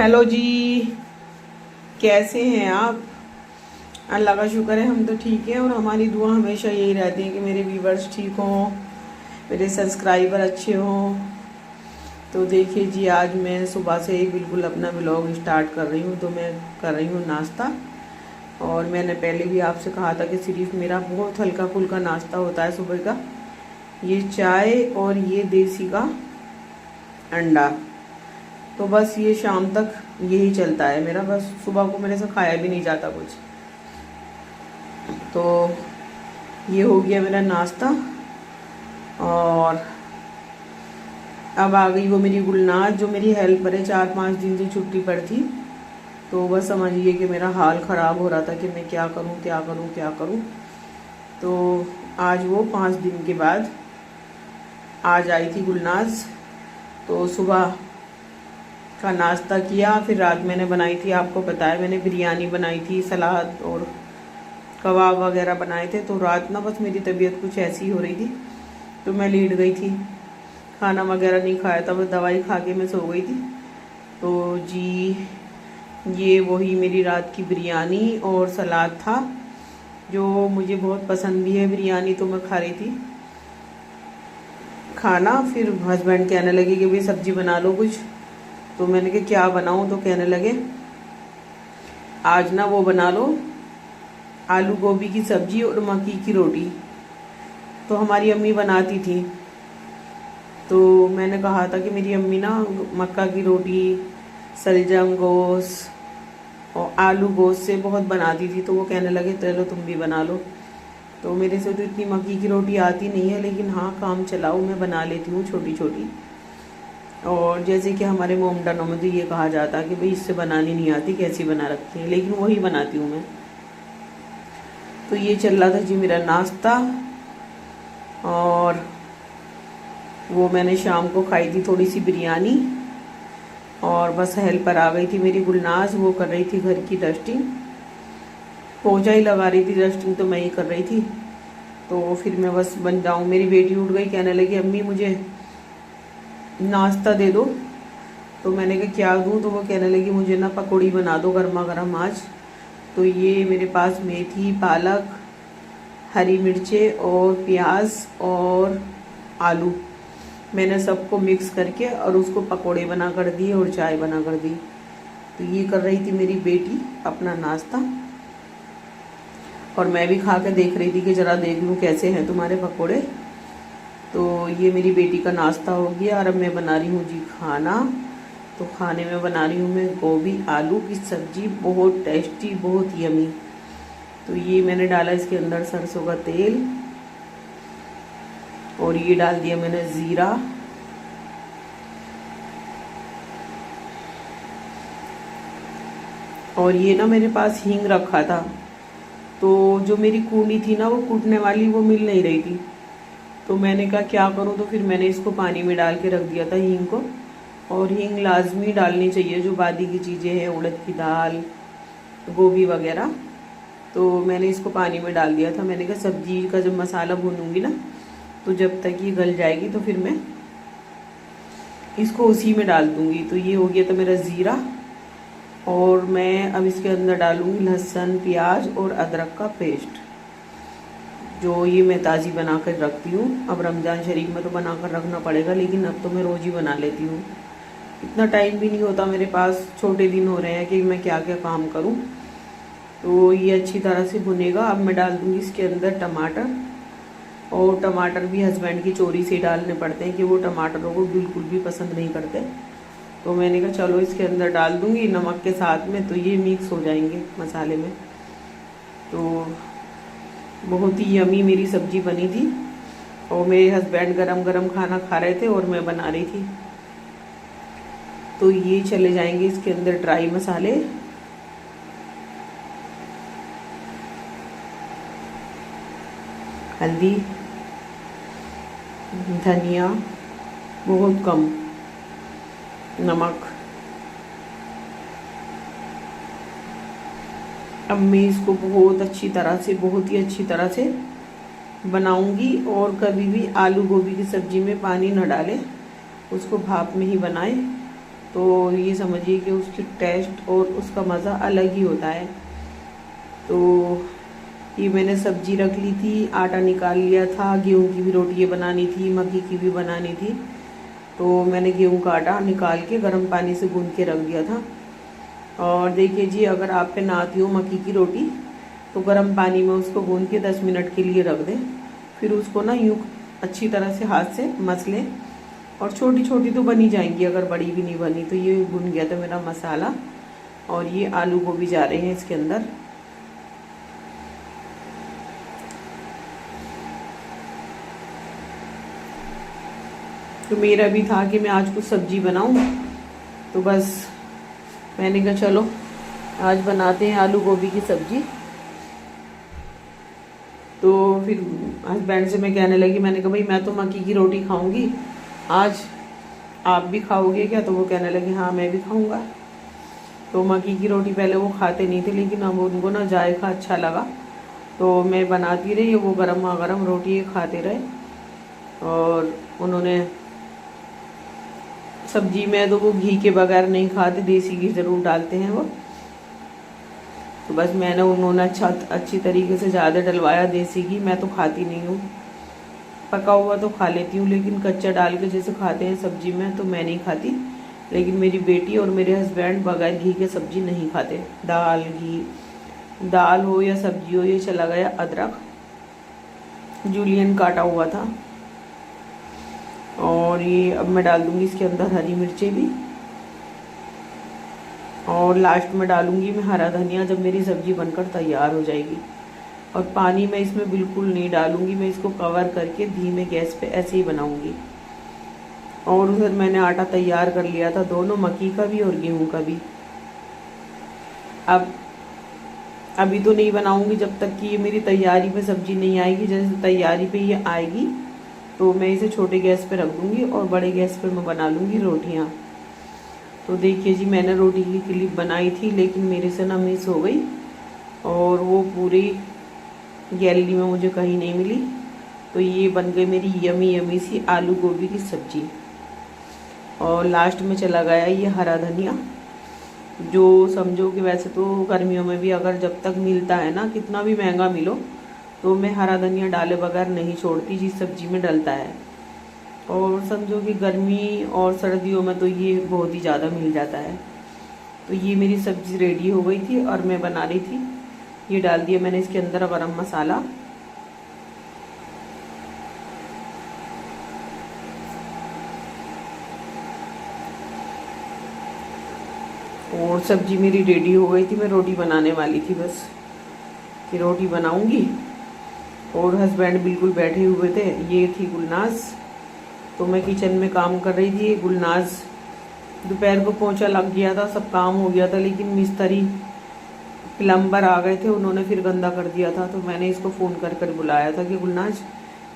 Hello जी। कैसे हैं आप? अल्लाह का शुक्र है, हम तो ठीक हैं। और हमारी दुआ हमेशा यही रहती है कि मेरे व्यूवर्स ठीक हों, मेरे सब्सक्राइबर अच्छे हों। तो देखिए जी, आज मैं सुबह से ही बिल्कुल अपना व्लॉग स्टार्ट कर रही हूँ। तो मैं कर रही हूँ नाश्ता। और मैंने पहले भी आपसे कहा था कि सिर्फ मेरा बहुत हल्का फुल्का नाश्ता होता है सुबह का। ये चाय और ये देसी का अंडा, तो बस ये शाम तक यही चलता है मेरा। बस सुबह को मेरे से खाया भी नहीं जाता कुछ। तो ये हो गया मेरा नाश्ता। और अब आ गई वो मेरी गुलनाज, जो मेरी हेल्पर है। 4-5 दिन से छुट्टी पर थी। तो बस समझिए कि मेरा हाल ख़राब हो रहा था कि मैं क्या करूं क्या करूं क्या करूं। तो आज वो 5 दिन के बाद आज आई थी गुलनाज। तो सुबह का नाश्ता किया, फिर रात मैंने बनाई थी, आपको पता है मैंने बिरयानी बनाई थी, सलाद और कबाब वगैरह बनाए थे। तो रात ना बस मेरी तबीयत कुछ ऐसी हो रही थी, तो मैं लेट गई थी। खाना वगैरह नहीं खाया था, बस दवाई खा के मैं सो गई थी। तो जी, ये वही मेरी रात की बिरयानी और सलाद था, जो मुझे बहुत पसंद भी है। बिरयानी तो मैं खा रही थी खाना। फिर हस्बैंड कहने लगे कि भाई सब्जी बना लो कुछ। तो मैंने कहा क्या बनाऊं? तो कहने लगे आज ना वो बना लो, आलू गोभी की सब्जी और मक्की की रोटी। तो हमारी अम्मी बनाती थी। तो मैंने कहा था कि मेरी अम्मी ना मक्का की रोटी सलजम गोश्त और आलू गोश्त से बहुत बनाती थी। तो वो कहने लगे चलो तुम भी बना लो। तो मेरे से तो इतनी मक्की की रोटी आती नहीं है, लेकिन हाँ काम चलाओ मैं बना लेती हूँ छोटी छोटी। और जैसे कि हमारे मोमडनों में तो ये कहा जाता है कि भाई इससे बनानी नहीं आती, कैसी बना रखी है, लेकिन वही बनाती हूँ मैं। तो ये चल रहा था जी मेरा नाश्ता। और वो मैंने शाम को खाई थी थोड़ी सी बिरयानी। और बस हेल्पर आ गई थी मेरी गुलनाज, वो कर रही थी घर की डस्टिंग, पोंछा ही लगा रही थी। डस्टिंग तो मैं ही कर रही थी। तो फिर मैं बस बन जाऊँ, मेरी बेटी उठ गई, कहने लगी अम्मी मुझे नाश्ता दे दो। तो मैंने कहा क्या दूँ? तो वो कहने लगी मुझे ना पकौड़ी बना दो गर्मा गर्म आज। तो ये मेरे पास मेथी, पालक, हरी मिर्चें और प्याज और आलू, मैंने सबको मिक्स करके और उसको पकोड़े बना कर दिए और चाय बना कर दी। तो ये कर रही थी मेरी बेटी अपना नाश्ता। और मैं भी खा के देख रही थी कि ज़रा देख लूँ कैसे हैं तुम्हारे पकोड़े। तो ये मेरी बेटी का नाश्ता हो गया। और अब मैं बना रही हूँ जी खाना। तो खाने में बना रही हूँ मैं गोभी आलू की सब्जी, बहुत टेस्टी, बहुत यमी। तो ये मैंने डाला इसके अंदर सरसों का तेल, और ये डाल दिया मैंने ज़ीरा, और ये ना मेरे पास हींग रखा था। तो जो मेरी कूंडी थी ना वो कूटने वाली, वो मिल नहीं रही थी। तो मैंने कहा क्या करूं? तो फिर मैंने इसको पानी में डाल के रख दिया था हींग को। और हींग लाजमी डालनी चाहिए, जो बादी की चीज़ें हैं, उड़द की दाल, गोभी वगैरह। तो मैंने इसको पानी में डाल दिया था। मैंने कहा सब्जी का जब मसाला भूनूंगी ना, तो जब तक ये गल जाएगी तो फिर मैं इसको उसी में डाल दूंगी। तो ये हो गया था मेरा ज़ीरा। और मैं अब इसके अंदर डालूंगी लहसुन, प्याज और अदरक का पेस्ट, जो ये मैं ताज़ी बना कर रखती हूँ। अब रमज़ान शरीफ में तो बना कर रखना पड़ेगा, लेकिन अब तो मैं रोज़ ही बना लेती हूँ। इतना टाइम भी नहीं होता मेरे पास, छोटे दिन हो रहे हैं कि मैं क्या क्या काम करूँ। तो ये अच्छी तरह से भुनेगा। अब मैं डाल दूँगी इसके अंदर टमाटर। और टमाटर भी हस्बैंड की चोरी से डालने पड़ते हैं कि वो टमाटरों को बिल्कुल भी पसंद नहीं करते। तो मैंने कहा चलो इसके अंदर डाल दूँगी नमक के साथ में, तो ये मिक्स हो जाएंगे मसाले में। तो बहुत ही यमी मेरी सब्जी बनी थी। और मेरे हस्बैंड गरम गरम खाना खा रहे थे और मैं बना रही थी। तो ये चले जाएंगे इसके अंदर ड्राई मसाले, हल्दी, धनिया, बहुत कम नमक। अब मैं इसको बहुत अच्छी तरह से, बहुत ही अच्छी तरह से बनाऊंगी। और कभी भी आलू गोभी की सब्जी में पानी न डालें, उसको भाप में ही बनाएं। तो ये समझिए कि उसकी टेस्ट और उसका मज़ा अलग ही होता है। तो ये मैंने सब्जी रख ली थी, आटा निकाल लिया था, गेहूं की भी रोटी बनानी थी, मक्की की भी बनानी थी। तो मैंने गेहूं का आटा निकाल के गर्म पानी से गूंद के रख दिया था। और देखिए जी, अगर आप पे ना आती हो मक्की की रोटी तो गर्म पानी में उसको गूंद के 10 मिनट के लिए रख दें। फिर उसको ना यूँ अच्छी तरह से हाथ से मस लें, और छोटी छोटी तो बनी जाएंगी, अगर बड़ी भी नहीं बनी तो। ये भुन गया था मेरा मसाला, और ये आलू गोभी जा रहे हैं इसके अंदर। तो मेरा भी था कि मैं आज कुछ सब्जी बनाऊं, तो बस मैंने कहा चलो आज बनाते हैं आलू गोभी की सब्जी। तो फिर हस्बैंड से मैं कहने लगी, मैंने कहा भाई मैं तो मक्की की रोटी खाऊंगी, आज आप भी खाओगे क्या? तो वो कहने लगे हाँ मैं भी खाऊंगा। तो मक्की की रोटी पहले वो खाते नहीं थे, लेकिन अब उनको ना जायका अच्छा लगा, तो मैं बनाती रही, वो गर्मा गर्म रोटी खाते रहे। और उन्होंने सब्जी में तो वो घी के बगैर नहीं खाते, देसी घी ज़रूर डालते हैं वो। तो बस मैंने उन्होंने अच्छी तरीके से ज़्यादा डलवाया देसी घी। मैं तो खाती नहीं हूँ, पका हुआ तो खा लेती हूँ, लेकिन कच्चा डाल के जैसे खाते हैं सब्जी में तो मैं नहीं खाती। लेकिन मेरी बेटी और मेरे हस्बैंड बगैर घी के सब्जी नहीं खाते। दाल घी, दाल हो या सब्जी हो। ये चला गया अदरक, जूलियन काटा हुआ था। और ये अब मैं डाल दूँगी इसके अंदर हरी मिर्चें भी, और लास्ट में डालूँगी मैं हरा धनिया जब मेरी सब्ज़ी बनकर तैयार हो जाएगी। और पानी मैं इसमें बिल्कुल नहीं डालूँगी, मैं इसको कवर करके धीमे गैस पे ऐसे ही बनाऊँगी। और उधर मैंने आटा तैयार कर लिया था, दोनों मक्की का भी और गेहूं का भी। अब अभी तो नहीं बनाऊँगी जब तक कि ये मेरी तैयारी पे सब्ज़ी नहीं आएगी। जैसे तैयारी पे ये आएगी तो मैं इसे छोटे गैस पे रख दूँगी और बड़े गैस पे मैं बना लूँगी रोटियाँ। तो देखिए जी, मैंने रोटी की क्लिप बनाई थी, लेकिन मेरे से ना मिस हो गई, और वो पूरी गैलरी में मुझे कहीं नहीं मिली। तो ये बन गई मेरी यमी यमी सी आलू गोभी की सब्ज़ी। और लास्ट में चला गया ये हरा धनिया, जो समझो कि वैसे तो गर्मियों में भी अगर जब तक मिलता है ना, कितना भी महंगा मिलो, तो मैं हरा धनिया डाले बगैर नहीं छोड़ती, जिस सब्ज़ी में डलता है। और समझो कि गर्मी और सर्दियों में तो ये बहुत ही ज़्यादा मिल जाता है। तो ये मेरी सब्ज़ी रेडी हो गई थी और मैं बना रही थी। ये डाल दिया मैंने इसके अंदर गरम मसाला, और सब्जी मेरी रेडी हो गई थी। मैं रोटी बनाने वाली थी बस, कि रोटी बनाऊंगी। और हस्बैंड बिल्कुल बैठे हुए थे। ये थी गुलनाज, तो मैं किचन में काम कर रही थी। गुलनाज दोपहर को पोंछा लग गया था, सब काम हो गया था, लेकिन मिस्त्री प्लम्बर आ गए थे, उन्होंने फिर गंदा कर दिया था। तो मैंने इसको फ़ोन कर कर बुलाया था कि गुलनाज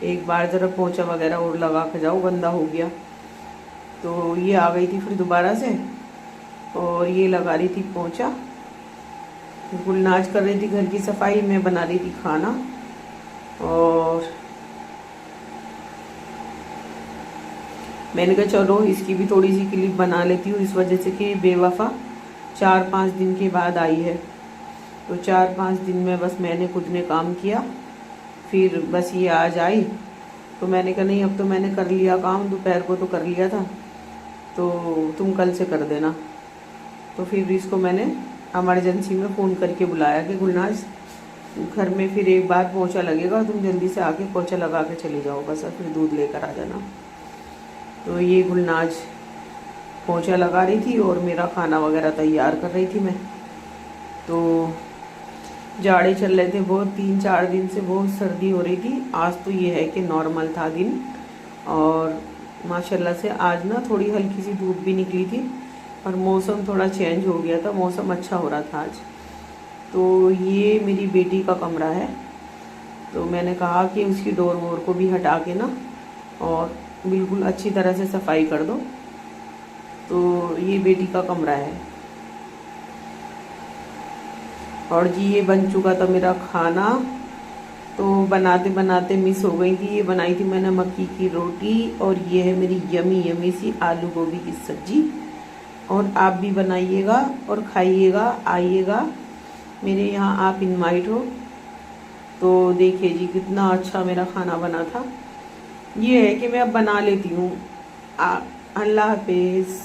एक बार ज़रा पोंछा वगैरह और लगा के जाओ, गंदा हो गया। तो ये आ गई थी फिर दोबारा से, और ये लगा रही थी पोंछा। गुलनाज कर रही थी घर की सफाई, मैं बना रही थी खाना। और मैंने कहा चलो इसकी भी थोड़ी सी क्लिप बना लेती हूँ, इस वजह से कि बेवफा 4-5 दिन के बाद आई है। तो 4-5 दिन में बस मैंने खुद ने काम किया, फिर बस ये आज आई। तो मैंने कहा नहीं, अब तो मैंने कर लिया काम, दोपहर को तो कर लिया था, तो तुम कल से कर देना। तो फिर इसको मैंने इमरजेंसी में फ़ोन करके बुलाया कि गुलनाज घर में फिर एक बार पोंछा लगेगा, तुम जल्दी से आके पोंछा लगा के चले जाओ बस, फिर दूध लेकर आ जाना। तो ये गुलनाज पोंछा लगा रही थी और मेरा खाना वगैरह तैयार कर रही थी मैं। तो जाड़े चल रहे थे बहुत, 3-4 दिन से बहुत सर्दी हो रही थी। आज तो ये है कि नॉर्मल था दिन, और माशाल्लाह से आज ना थोड़ी हल्की सी धूप भी निकली थी, और मौसम थोड़ा चेंज हो गया था, मौसम अच्छा हो रहा था आज। तो ये मेरी बेटी का कमरा है, तो मैंने कहा कि उसकी डोर वोर को भी हटा के ना और बिल्कुल अच्छी तरह से सफाई कर दो। तो ये बेटी का कमरा है। और जी ये बन चुका था मेरा खाना। तो बनाते बनाते मिस हो गई थी। ये बनाई थी मैंने मक्की की रोटी, और ये है मेरी यमी यमी सी आलू गोभी की सब्जी। और आप भी बनाइएगा और खाइएगा, आइएगा मेरे यहाँ, आप इनवाइट हो। तो देखिए जी कितना अच्छा मेरा खाना बना था। ये है कि मैं अब बना लेती हूँ। अल्लाह हाफिज़।